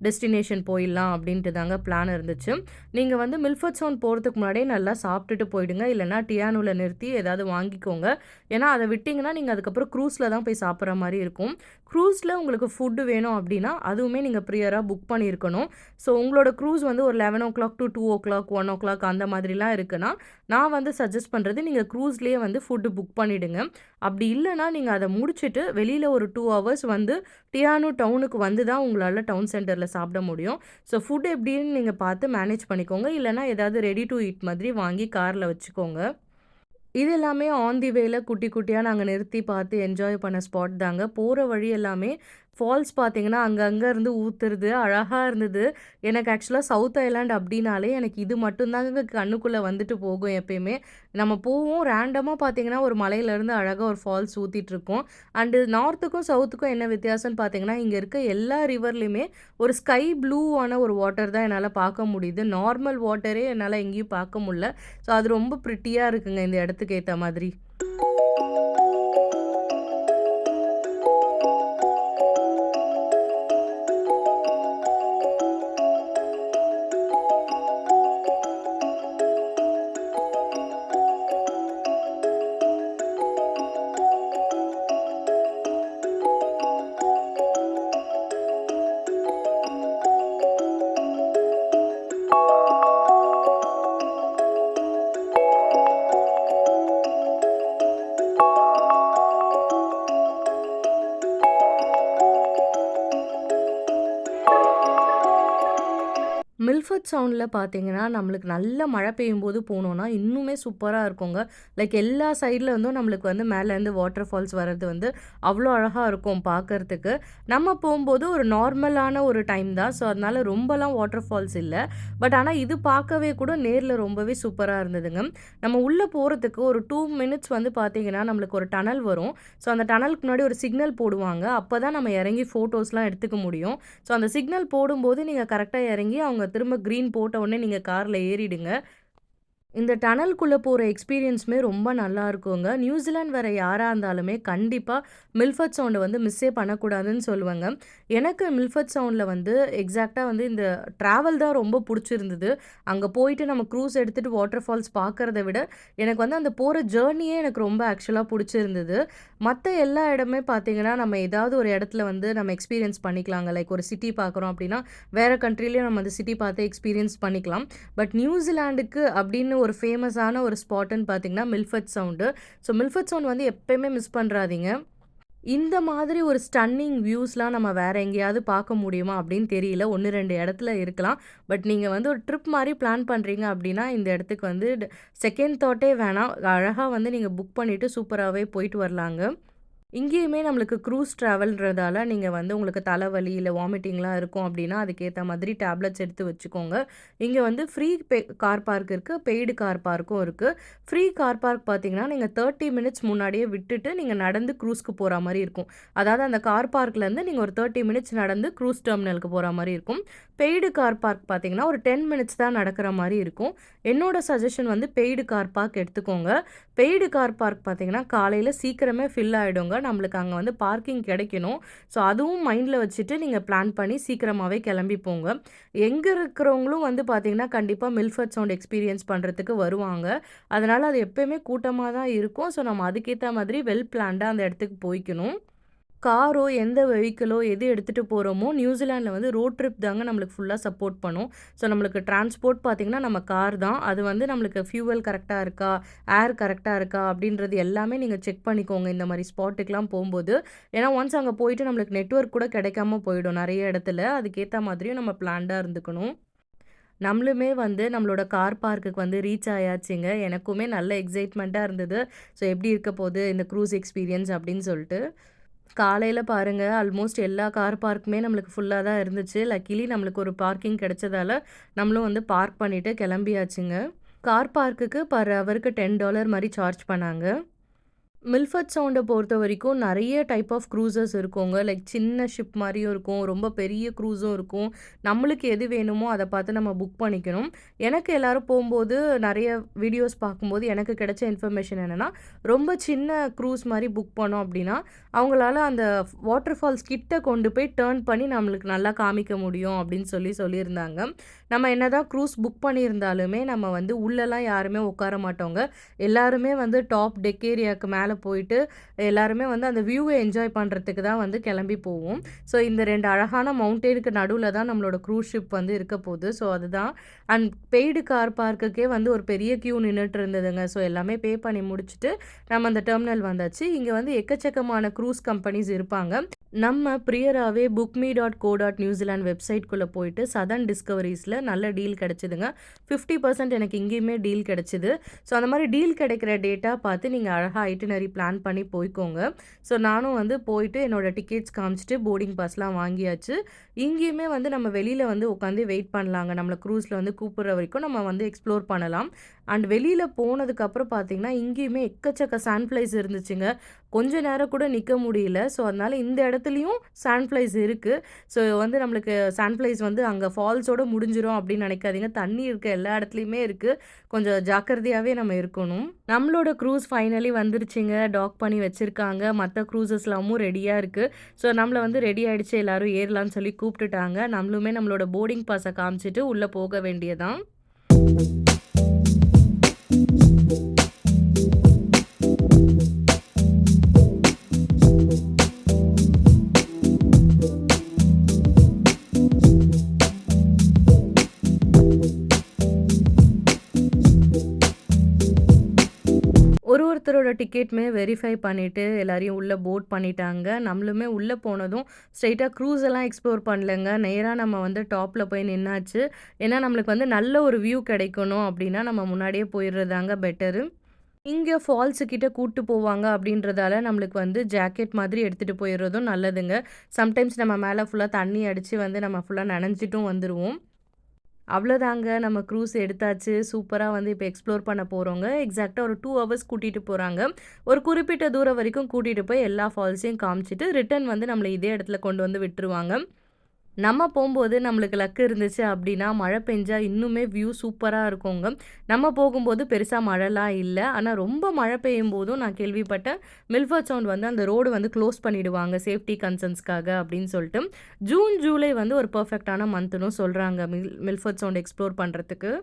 டெஸ்டினேஷன் போயிடலாம் அப்படின்ட்டு தாங்க பிளான் இருந்துச்சு. நீங்க வந்து மில்ஃபர்ட் சவுண்ட் போறதுக்கு முன்னாடியே நல்லா சாப்பிட்டுட்டு போயிடுங்க. இல்லன்னா டியானோல நிறுத்தி ஏதாவது வாங்கிக்கோங்க. ஏன்னா, அத விட்டீங்கன்னா, நீங்க அதுக்கப்புறம் க்ரூஸ்ல தான் போய் சாப்பிடுற மாரி இருக்கும். க்ரூஸ்ல உங்களுக்கு ஃபுட் வேணும் அப்படின்னா, அதுவுமே நீங்க ப்ரியரா புக் பண்ணியிருக்கணும். ஸோ உங்களோட க்ரூஸ் வந்து ஒரு 11:00 to 2:00, 1:00 அந்த மாதிரிலாம் இருக்குன்னா, நான் வந்து சஜெஸ்ட் பண்றது நீங்க க்ரூஸ்லயே வந்து ஃபுட் புக் பண்ணிடுங்க. அப்படி இல்லன்னா, நீங்க அத முடிச்சுட்டு வெளியில ஒரு 2 ஹவர்ஸ் வந்து டியானு டவுனுக்கு வந்து தான் உங்களால டவுன் சென்டர்ல சாப்பிட முடியும். ஸோ ஃபுட் எப்படின்னு நீங்க பார்த்து மேனேஜ் பண்ணிக்கோங்க. இல்லன்னா ஏதாவது ரெடி டூ ஈட் மாதிரி வாங்கி கார்ல வச்சுக்கோங்க. இது எல்லாமே ஆன் தி வேல குட்டி குட்டியா நாங்க நிறுத்தி பார்த்து என்ஜாய் பண்ண ஸ்பாட் தாங்க. போற வழி எல்லாமே ஃபால்ஸ் பார்த்தீங்கன்னா, அங்கங்க இருந்து ஊத்துறது. அழகா இருந்தது. எனக்கு ஆக்சுவலா சவுத் ஐலேண்ட் அப்டின்னாலே எனக்கு இது மட்டும் தாங்க கண்ணுக்குள்ள வந்துட்டு போகும் எப்பயுமே. நம்ம போவோம் ரேண்டமா பார்த்தீங்கன்னா, ஒரு மலையிலேருந்து அழகா ஒரு ஃபால்ஸ் ஊத்திட்டுருக்கும். அண்டு நார்த்துக்கும், சவுத்துக்கும் என்ன வித்தியாசம்னு பார்த்தீங்கன்னா, இங்க இருக்க எல்லா ரிவர்லயுமே ஒரு ஸ்கை ப்ளூவான ஒரு வாட்டர் தான் என்னால பார்க்க முடியுது. நார்மல் வாட்டரே என்னால எங்கேயும் பார்க்க முடில. ஸோ அது ரொம்ப பிரிட்டியா இருக்குங்க இந்த இடத்துக்கு ஏத்த மாதிரி. மில்ஃபர்ட் சவுண்ட்ல பார்த்தீங்கன்னா, நம்மளுக்கு நல்ல மழை பெய்யும்போது போனோம்னா, இன்னுமே சூப்பரா இருக்குங்க. லைக் எல்லா சைட்ல இருந்தும் நம்மளுக்கு வந்து மேலேருந்து வாட்டர் ஃபால்ஸ் வர்றது வந்து அவ்வளோ அழகா இருக்கும் பார்க்கறதுக்கு. நம்ம போம்போது ஒரு நார்மலான ஒரு டைம் தான். ஸோ, அதனால ரொம்பலாம் வாட்டர் ஃபால்ஸ் இல்ல. பட் ஆனா இது பார்க்கவே கூட நேர்ல ரொம்பவே சூப்பரா இருந்ததுங்க. நம்ம உள்ள போறதுக்கு ஒரு 2 மினிட்ஸ் வந்து பார்த்தீங்கன்னா, நம்மளுக்கு ஒரு டனல் வரும். ஸோ, அந்த டனலுக்கு முன்னாடி ஒரு சிக்னல் போடுவாங்க. அப்பதான் நம்ம இறங்கி ஃபோட்டோஸ்லாம் எடுத்துக்க முடியும். ஸோ, அந்த சிக்னல் போடும்போது நீங்க கரெக்ட்டா இறங்கி, அவங்க திரும்ப கிரீன் போட்ட உடனே நீங்க கார்ல ஏறிடுங்க. இந்த டனலுக்குள்ள போற எக்ஸ்பீரியன்ஸுமே ரொம்ப நல்லா இருக்குங்க. நியூசிலாந்து வர யாரா இருந்தாலுமே கண்டிப்பா மில்ஃபர்ட் சவுண்ட வந்து மிஸ்ஸே பண்ணக்கூடாதுன்னு சொல்லுவேங்க. எனக்கு மில்ஃபர்ட் சவுண்ட்ல வந்து எக்ஸாக்ட்டா வந்து இந்த ட்ராவல் தான் ரொம்ப புடிச்சிருந்தது. அங்க போயிட்டு நம்ம க்ரூஸ் எடுத்துட்டு வாட்டர் ஃபால்ஸ் பார்க்கறத விட, எனக்கு வந்து அந்த போற ஜர்னியே எனக்கு ரொம்ப ஆக்சுவலா புடிச்சிருந்தது. மத்த எல்லா இடமே பார்த்தீங்கன்னா, நம்ம ஏதாவது ஒரு இடத்துல வந்து நம்ம எக்ஸ்பீரியன்ஸ் பண்ணிக்கலாங்க. லைக் ஒரு சிட்டி பார்க்குறோம் அப்படின்னா, வேற கண்ட்ரிலயும் நம்ம அந்த சிட்டி பார்த்து எக்ஸ்பீரியன்ஸ் பண்ணிக்கலாம். பட் நியூசிலாண்டுக்கு அப்படின்னு ஒரு ஃபேமஸான ஒரு ஸ்பாட்டுன்னு பார்த்தீங்கன்னா, Milford sound. So Milford sound வந்து எப்பயுமே மிஸ் பண்றாதீங்க. இந்த மாதிரி ஒரு ஸ்டன்னிங் வியூஸ்லாம் நம்ம வேற எங்கேயாவது பார்க்க முடியுமா அப்படின்னு தெரியல. 1, 2 இடத்துல இருக்கலாம். பட் நீங்க வந்து ஒரு ட்ரிப் மாரி பிளான் பண்றீங்க அப்படின்னா, இந்த இடத்துக்கு வந்து செகண்ட் தாட்டே வேணாம். அழகா வந்து நீங்க புக் பண்ணிட்டு சூப்பராவே போயிட்டு வரலாங்க. இங்கேயுமே நம்மளுக்கு க்ரூஸ் ட்ராவல்ன்றதால, நீங்க வந்து உங்களுக்கு தலைவலி, இல்ல வாமிட்டிங்லாம் இருக்கும் அப்டின்னா, அதுக்கேத்த மாதிரி டேப்லெட்ஸ் எடுத்து வச்சுக்கோங்க. இங்க வந்து ஃப்ரீ கார் பார்க் இருக்கு. பெய்டு கார் பார்க்கும் இருக்கு. ஃப்ரீ கார் பார்க் பார்த்தீங்கன்னா, நீங்க 30 மினிட்ஸ் முன்னாடியே விட்டுட்டு, நீங்க நடந்து க்ரூஸ்க்கு போற மாரி இருக்கும். அதாவது அந்த கார் பார்க்லேருந்து நீங்க ஒரு 30 மினிட்ஸ் நடந்து க்ரூஸ் டெர்மினலுக்கு போற மாரி இருக்கும். பெய்டு கார் பார்க் பார்த்தீங்கன்னா, ஒரு 10 மினிட்ஸ் தான் நடக்கிற மாரி இருக்கும். என்னோட சஜஷன் வந்து பெய்டு கார் பார்க் எடுத்துக்கோங்க. பெய்டு கார் பார்க் பார்த்தீங்கன்னா, காலையில சீக்கிரமே ஃபில் ஆயிடுங்க. நம்மளுக்கு அங்க வந்து பார்க்கிங் கிடைக்கணும். ஸோ, அதுவும் மைண்ட்ல வச்சுட்டு நீங்க பிளான் பண்ணி சீக்கிரமாவே கிளம்பி போங்க. எங்க இருக்கிறவங்களும் வந்து பார்த்தீங்கன்னா, கண்டிப்பா மில்ஃபர்ட் சவுண்ட் எக்ஸ்பீரியன்ஸ் பண்றதுக்கு வருவாங்க. அதனால அது எப்பயுமே கூட்டமா தான் இருக்கும். ஸோ, நம்ம அதுக்கேத்த மாதிரி வெல் பிளான்டா அந்த இடத்துக்கு போய்க்கணும். காரோ, எந்த வெஹிக்கிளோ எது எடுத்துட்டு போறோமோ, நியூசிலாண்ட்ல வந்து ரோட் ட்ரிப் தாங்க நம்மளுக்கு ஃபுல்லா சப்போர்ட் பண்ணும். ஸோ, நம்மளுக்கு டிரான்ஸ்போர்ட் பார்த்தீங்கன்னா, நம்ம கார் தான். அது வந்து நம்மளுக்கு ஃபியூவல் கரெக்ட்டா இருக்கா, ஏர் கரெக்ட்டா இருக்கா அப்படின்றது எல்லாமே நீங்க செக் பண்ணிக்கோங்க இந்த மாரி ஸ்பாட்டுக்குலாம் போம்போது. ஏன்னா, ஒன்ஸ் அங்க போயிட்டு நம்மளுக்கு நெட்வொர்க் கூட கிடைக்காம போயிடும் நெறைய இடத்துல. அதுக்கேத்த மாதிரியும் நம்ம பிளான்டா இருந்துக்கணும். நம்மளுமே வந்து நம்மளோட கார் பார்க்குக்கு வந்து ரீச் ஆயாச்சுங்க. எனக்குமே நல்ல எக்ஸைட்மெண்ட்டா இருந்தது. ஸோ, எப்படி இருக்க போது இந்த க்ரூஸ் எக்ஸ்பீரியன்ஸ் அப்படின்னு சொல்ட்டு. காலையில பாருங்க, ஆல்மோஸ்ட் எல்லா கார் பார்க்குமே நம்மளுக்கு ஃபுல்லா தான் இருந்துச்சு. லக்கிலி நம்மளுக்கு ஒரு பார்க்கிங் கிடைச்சதால, நம்மளும் வந்து பார்க் பண்ணிட்டு கிளம்பியாச்சுங்க. கார் பார்க்குக்கு பர் ஹவருக்கு $10 மாரி சார்ஜ் பண்ணாங்க. மில்ஃபர்ட் சவுண்ட பொறுத்தவரைக்கும் நெறைய டைப் ஆஃப் க்ரூசஸ் இருக்குங்க. லைக் சின்ன ஷிப் மாரியும் இருக்கும். ரொம்ப பெரிய க்ரூஸும் இருக்கும். நம்மளுக்கு எது வேணுமோ அத பார்த்து நம்ம புக் பண்ணிக்கணும். எனக்கு எல்லாரும் போம்போது நெறைய வீடியோஸ் பார்க்கும்போது எனக்கு கிடைச்ச இன்ஃபர்மேஷன் என்னன்னா, ரொம்ப சின்ன க்ரூஸ் மாரி புக் பண்ணோம் அப்டின்னா, அவங்களால அந்த வாட்டர் ஃபால்ஸ் கிட்ட கொண்டு போய் டர்ன் பண்ணி நம்மளுக்கு நல்லா காமிக்க முடியும் அப்டின்னு சொல்லியிருந்தாங்க. நம்ம என்னதான் க்ரூஸ் புக் பண்ணியிருந்தாலுமே, நம்ம வந்து உள்ளலாம் யாருமே உட்கார மாட்டோங்க. எல்லாருமே வந்து டாப் டெக் ஏரியாக்கு மேல போயிட்டு, எல்லாருமே வந்து அந்த வியூவ என்ஜாய் பண்றதுக்கு தான் வந்து கிளம்பி போவோம். ஸோ, இந்த 2 அழகான மவுண்டெயினுக்கு நடுவுல தான் நம்மளோட க்ரூஸ் ஷிப் வந்து இருக்க போது. ஸோ, அதுதான். அண்ட் பெய்டு கார் பார்க்குக்கே வந்து ஒரு பெரிய கியூ நின்னுட்டு இருந்ததுங்க. ஸோ, எல்லாமே பே பண்ணி முடிச்சுட்டு, நம்ம அந்த டெர்மினல் வந்தாச்சு. இங்க வந்து எக்கச்சக்கமான க்ரூஸ் கம்பெனிஸ் இருப்பாங்க. நம்ம பிரியராவே bookme.co.newzealand வெப்சைட்குள்ள போயிட்டு சதர்ன் டிஸ்கவரீஸ்ல நல்ல டீல் கிடைச்சதுங்க. 50% எனக்கு இங்கேயுமே டீல் கிடைச்சது. ஸோ, அந்த மாரி டீல் கிடைக்கிற டேட்டா பார்த்து நீங்க அழகா ஐட்டினரி பிளான் பண்ணி போய்க்கோங்க. ஸோ, நானும் வந்து போயிட்டு என்னோட டிக்கெட்ஸ் காமிச்சுட்டு போர்டிங் பாஸ்லாம் வாங்கியாச்சு. இங்கேயுமே வந்து நம்ம வெளியில வந்து உட்காந்து வெயிட் பண்ணலாங்க. நம்மள க்ரூஸ்ல வந்து கூப்பிடுற வரைக்கும் நம்ம வந்து எக்ஸ்ப்ளோர் பண்ணலாம். அண்ட் வெளியில போனதுக்கப்புறம் பார்த்தீங்கன்னா, இங்கேயுமே எக்கச்சக்க சாண்ட் ஃப்ளைஸ் இருந்துச்சுங்க. கொஞ்ச நேரம் கூட நிக்க முடியல. ஸோ, அதனால இந்த இடத்துலயும் சாண்ட் ஃப்ளைஸ் இருக்கு. ஸோ, வந்து நம்மளுக்கு சாண்ட் ஃப்ளைஸ் வந்து அங்க ஃபால்ஸோட முடிஞ்சிரும் அப்படின்னு நினைக்காதீங்க. தண்ணி இருக்க எல்லா இடத்துலயுமே இருக்கு. கொஞ்சம் ஜாக்கிரதையாவே நம்ம இருக்கணும். நம்மளோட க்ரூஸ் ஃபைனலி வந்துருச்சுங்க. டாக் பண்ணி வச்சிருக்காங்க. மத்த க்ரூசஸ்லாமும் ரெடியா இருக்கு. ஸோ, நம்மள வந்து ரெடி ஆயிடுச்சு எல்லாரும் ஏறலாம்னு சொல்லி கூப்பிட்டுட்டாங்க. நம்மளுமே நம்மளோட போர்டிங் பாஸ காமிச்சுட்டு உள்ள போக வேண்டியதான். ஒருத்தரோட டிக்கெட்டுமே வெரிஃபை பண்ணிட்டு, எல்லாரையும் உள்ள போர்ட் பண்ணிட்டாங்க. நம்மளுமே உள்ள போனதும் ஸ்ட்ரெயிட்டா க்ரூஸ் எல்லாம் எக்ஸ்ப்ளோர் பண்ணலங்க. நேரா நம்ம வந்து டாப்ல போய் நின்னாச்சு. ஏன்னா, நம்மளுக்கு வந்து நல்ல ஒரு வியூ கிடைக்கணும் அப்டின்னா, நம்ம முன்னாடியே போயிர்றதாங்க பெட்டரு. இங்க ஃபால்ஸு கிட்ட கூட்டு போவாங்க அப்டின்றதால, நம்மளுக்கு வந்து ஜாக்கெட் மாதிரி எடுத்துட்டு போயிர்றதும் நல்லதுங்க. சம்டைம்ஸ் நம்ம மேல ஃபுல்லா தண்ணி அடிச்சு வந்து நம்ம ஃபுல்லா நனஞ்சிட்டும் வந்துருவோம். அவ்வளோதாங்க. நம்ம க்ரூஸ் எடுத்தாச்சு. சூப்பரா வந்து இப்ப எக்ஸ்ப்ளோர் பண்ண போறோங்க. எக்ஸாக்ட்டா ஒரு 2 ஹவர்ஸ் கூட்டிட்டு போறாங்க. ஒரு குறிப்பிட்ட தூரம் வரைக்கும் கூட்டிட்டு போய் எல்லா ஃபால்ஸையும் காமிச்சுட்டு, ரிட்டர்ன் வந்து நம்மள இதே இடத்துல கொண்டு வந்து விட்டுருவாங்க. நம்ம போம்போது நம்மளுக்கு லக் இருந்துச்சு அப்டின்னா, மழை பெஞ்சா இன்னுமே வியூ சூப்பரா இருக்குங்க. நம்ம போகும்போது பெருசா மழைலாம் இல்ல. ஆனா ரொம்ப மழை பெய்யும்போதும் நான் கேள்விப்பட்டேன், மில்ஃபர்ட் சவுண்ட் வந்து அந்த ரோடு வந்து க்ளோஸ் பண்ணிடுவாங்க சேஃப்டி கன்சர்ன்ஸ்க்காக அப்டின்னு சொல்ட்டு. ஜூன், ஜூலை வந்து ஒரு பெர்ஃபெக்ட்டான மந்த்துன்னும் சொல்றாங்க மில்ஃபர்ட் சவுண்ட் எக்ஸ்ப்ளோர் பண்றதுக்கு.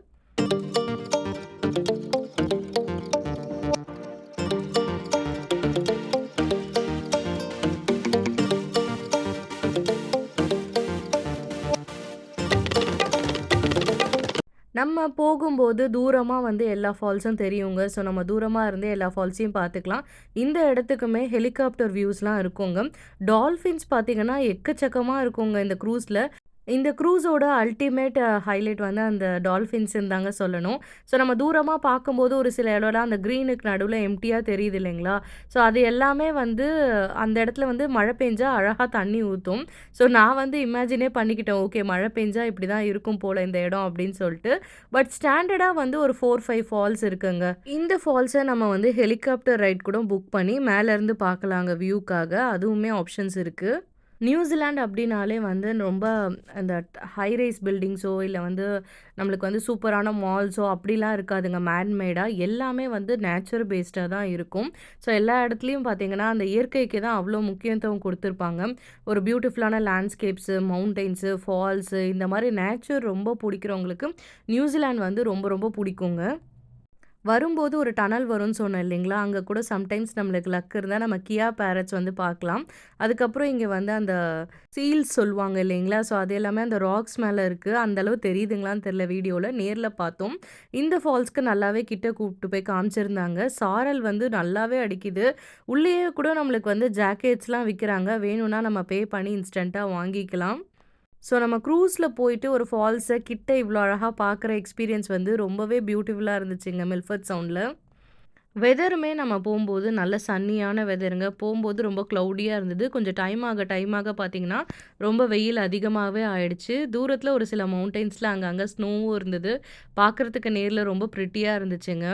நம்ம போகும்போது தூரமா வந்து எல்லா ஃபால்ஸும் தெரியுங்க. ஸோ நம்ம தூரமா இருந்தே எல்லா ஃபால்ஸையும் பார்த்துக்கலாம். இந்த இடத்துக்குமே ஹெலிகாப்டர் வியூஸ்லாம் இருக்குங்க. டால்ஃபின்ஸ் பார்த்தீங்கன்னா, எக்கச்சக்கமா இருக்குங்க இந்த க்ரூஸ்ல. இந்த க்ரூஸோட அல்டிமேட் ஹைலைட் வந்து அந்த டால்ஃபின்ஸ்ன்னு தாங்க சொல்லணும். ஸோ நம்ம தூரமா பார்க்கும்போது ஒரு சில இடம்லாம் அந்த கிரீனுக்கு நடுவுல எம்ப்டியா தெரியுது இல்லைங்களா? ஸோ அது எல்லாமே வந்து அந்த இடத்துல வந்து மழை பெஞ்சா அழகா தண்ணி ஊத்தும். ஸோ நான் வந்து இமேஜினே பண்ணிக்கிட்டேன். ஓகே மழை பெஞ்சா இப்படி தான் இருக்கும் போல இந்த இடம் அப்படின்னு சொல்லிட்டு. பட் ஸ்டாண்டர்டா வந்து ஒரு 4, 5 ஃபால்ஸ் இருக்குங்க. இந்த ஃபால்ஸ நம்ம வந்து ஹெலிகாப்டர் ரைட் கூட புக் பண்ணி மேலருந்து பார்க்கலாங்க வியூக்காக. அதுவுமே ஆப்ஷன்ஸ் இருக்கு. நியூசிலாந்து அப்படின்னாலே வந்து ரொம்ப அந்த ஹை ரைஸ் பில்டிங்ஸோ, இல்ல வந்து நம்மளுக்கு வந்து சூப்பரான மால்ஸோ அப்படிலாம் இருக்காதுங்க. மேடா எல்லாமே வந்து நேச்சர் பேஸ்டா தான் இருக்கும். ஸோ எல்லா இடத்துலயும் பார்த்தீங்கன்னா, அந்த இயற்கைக்கு தான் அவ்வளோ முக்கியத்துவம் குடுத்துருப்பாங்க. ஒரு பியூட்டிஃபுல்லான லேண்ட்ஸ்கேப்ஸு, மவுண்டெயின்ஸு, ஃபால்ஸு இந்த மாரி நேச்சர் ரொம்ப புடிக்கிறவங்களுக்கு நியூசிலாந்து வந்து ரொம்ப ரொம்ப புடிக்குங்க. வரும்போது ஒரு டனல் வரும்னு சொன்னேன் இல்லைங்களா? அங்க கூட சம்டைம்ஸ் நம்மளுக்கு லக் இருந்தா நம்ம கியா பேரட்ஸ் வந்து பார்க்கலாம். அதுக்கப்புறம் இங்க வந்து அந்த சீல்ஸ் சொல்லுவாங்க இல்லைங்களா? ஸோ அது எல்லாமே அந்த ராக்ஸ் மேல இருக்கு. அந்த அளவு தெரியுதுங்களான்னு தெரியல வீடியோல. நேர்ல பார்த்தோம். இந்த ஃபால்ஸ்க்கு நல்லாவே கிட்ட கூப்ட்டு போய் காமிச்சிருந்தாங்க. சாரல் வந்து நல்லாவே அடிக்குது. உள்ளேயே கூட நம்மளுக்கு வந்து ஜாக்கெட்ஸ்லாம் விக்கிறாங்க. வேணும்னா நம்ம பே பண்ணி இன்ஸ்டன்ட்டா வாங்கிக்கலாம். ஸோ நம்ம க்ரூஸ்ல போயிட்டு ஒரு ஃபால்ஸ கிட்ட இவ்ளோ அழகா பார்க்குற எக்ஸ்பீரியன்ஸ் வந்து ரொம்பவே பியூட்டிஃபுல்லா இருந்துச்சுங்க மில்ஃபர்ட் சவுண்ட்ல. வெதருமே நம்ம போம்போது நல்ல சன்னியான வெதருங்க. போம்போது ரொம்ப க்ளவுடியா இருந்தது. கொஞ்சம் டைம் ஆக பார்த்தீங்கன்னா, ரொம்ப வெயில் அதிகமாவே ஆயிடுச்சு. தூரத்தில ஒரு சில மவுண்டெயின்ஸ்ல அங்கங்க ஸ்னோவும் இருந்தது. பார்க்கறதுக்கு நேர்ல ரொம்ப பிரிட்டியா இருந்துச்சுங்க.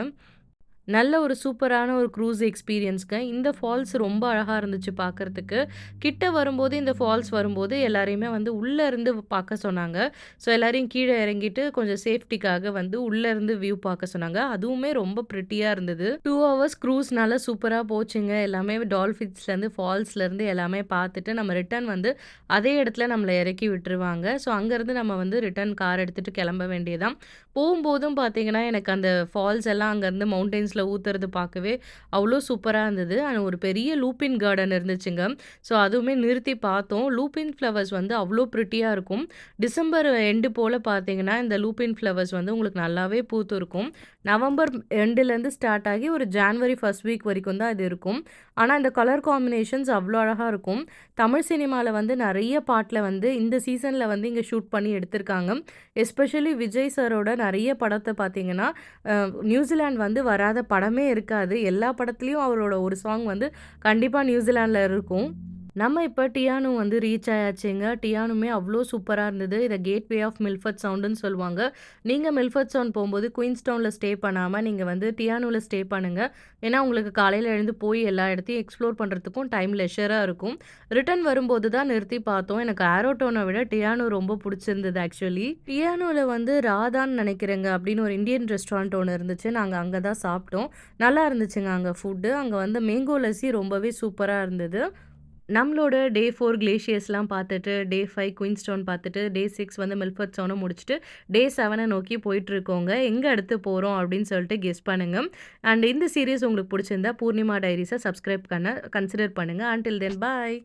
நல்ல ஒரு சூப்பரான ஒரு க்ரூஸ் எக்ஸ்பீரியன்ஸ்ங்க. இந்த ஃபால்ஸ் ரொம்ப அழகா இருந்துச்சு பார்க்கறதுக்கு. கிட்ட வரும்போது இந்த ஃபால்ஸ் வரும்போது எல்லாரையுமே வந்து உள்ள இருந்து பார்க்க சொன்னாங்க. ஸோ எல்லாரையும் கீழ இறங்கிட்டு கொஞ்சம் சேஃப்டிக்காக வந்து உள்ள இருந்து வியூ பார்க்க சொன்னாங்க. அதுவுமே ரொம்ப பிரிட்டியா இருந்தது. 2 ஹவர்ஸ் க்ரூஸ்னால சூப்பரா போச்சுங்க. எல்லாமே டால்ஃபின்ஸ்லேருந்து, ஃபால்ஸ்லேருந்து எல்லாமே பார்த்துட்டு நம்ம ரிட்டர்ன் வந்து அதே இடத்துல நம்மள இறக்கி விட்டுருவாங்க. ஸோ அங்கருந்து நம்ம வந்து ரிட்டர்ன் கார் எடுத்துட்டு கிளம்ப வேண்டியது தான். போம்போதும் பார்த்தீங்கன்னா, எனக்கு அந்த ஃபால்ஸ் எல்லாம் அங்கருந்து மவுண்டெயின்ஸ்ல ஊத்துறது பார்க்கவே அவ்ளோ சூப்பரா இருந்தது. ஆனா ஒரு பெரிய லூப்பின் கார்டன் இருந்துச்சுங்க. ஸோ அதுவுமே நிறுத்தி பார்த்தோம். லூப்பின் ஃப்ளவர்ஸ் வந்து அவ்ளோ பிரிட்டியா இருக்கும். டிசம்பர் எண்டு போல பார்த்தீங்கன்னா, இந்த லூப்பின் ஃப்ளவர்ஸ் வந்து உங்களுக்கு நல்லாவே பூத்திருக்கும். நவம்பர் எண்டுலேருந்து ஸ்டார்ட் ஆகி ஒரு ஜான்வரி ஃபர்ஸ்ட் வீக் வரைக்கும் தான் இது இருக்கும். ஆனா இந்த கலர் காம்பினேஷன்ஸ் அவ்ளோ அழகா இருக்கும். தமிழ் சினிமால வந்து நெறைய பாட்டுல வந்து இந்த சீசன்ல வந்து இங்க ஷூட் பண்ணி எடுத்திருக்காங்க. எஸ்பெஷலி விஜய் சாரோட நெறைய படத்த பார்த்தீங்கன்னா, நியூசிலாந்து வந்து வராத படமே இருக்காது. எல்லா படத்துலயும் அவரோட ஒரு சாங் வந்து கண்டிப்பா நியூசிலாந்துல இருக்கும். நம்ம இப்ப டியானோ வந்து ரீச் ஆயாச்சுங்க. டியானுமே அவ்ளோ சூப்பரா இருந்தது. இத கேட்வே ஆஃப் மில்ஃபர்ட் சவுண்டுன்னு சொல்லுவாங்க. நீங்க மில்ஃபர்ட் சவுண்ட் போம்போது குயின்ஸ்டவுன்ல ஸ்டே பண்ணாம, நீங்க வந்து டியானோல ஸ்டே பண்ணுங்க. ஏன்னா, உங்களுக்கு காலையில எழுந்து போய் எல்லா இடத்தையும் எக்ஸ்ப்ளோர் பண்றதுக்கும் டைம் லெஷரா இருக்கும். ரிட்டர்ன் வரும்போது தான் நிறுத்தி பார்த்தோம். எனக்கு ஆரோட்டோன விட டியானோ ரொம்ப புடிச்சிருந்தது ஆக்சுவலி. டியானோல வந்து ராதான்னு நெனைக்கிறேங்க அப்படின்னு ஒரு இந்தியன் ரெஸ்டாரண்ட் ஒண்ணு இருந்துச்சு. நாங்க அங்க தான் சாப்பிட்டோம். நல்லா இருந்துச்சுங்க அங்க ஃபுட்டு. அங்க வந்து மேங்கோ லஸ்ஸி ரொம்பவே சூப்பரா இருந்தது. நம்மளோட டே 4 கிளேஷியர்ஸ்லாம் பார்த்துட்டு, டே 5 குயின்ஸ்டோன் பார்த்துட்டு, டே 6 வந்து மில்ஃபர்ட் சவுன முடிச்சுட்டு, டே 7 நோக்கி போயிட்டுருக்கோங்க. எங்க அடுத்து போறோம் அப்படின்னு சொல்லிட்டு கெஸ் பண்ணுங்க. அண்ட் இந்த சீரிஸ் உங்களுக்கு புடிச்சிருந்தா பூர்ணிமா டைரீஸ சப்ஸ்கிரைப் பண்ண கன்சிடர் பண்ணுங்க. அன்டில் தென் பாய்.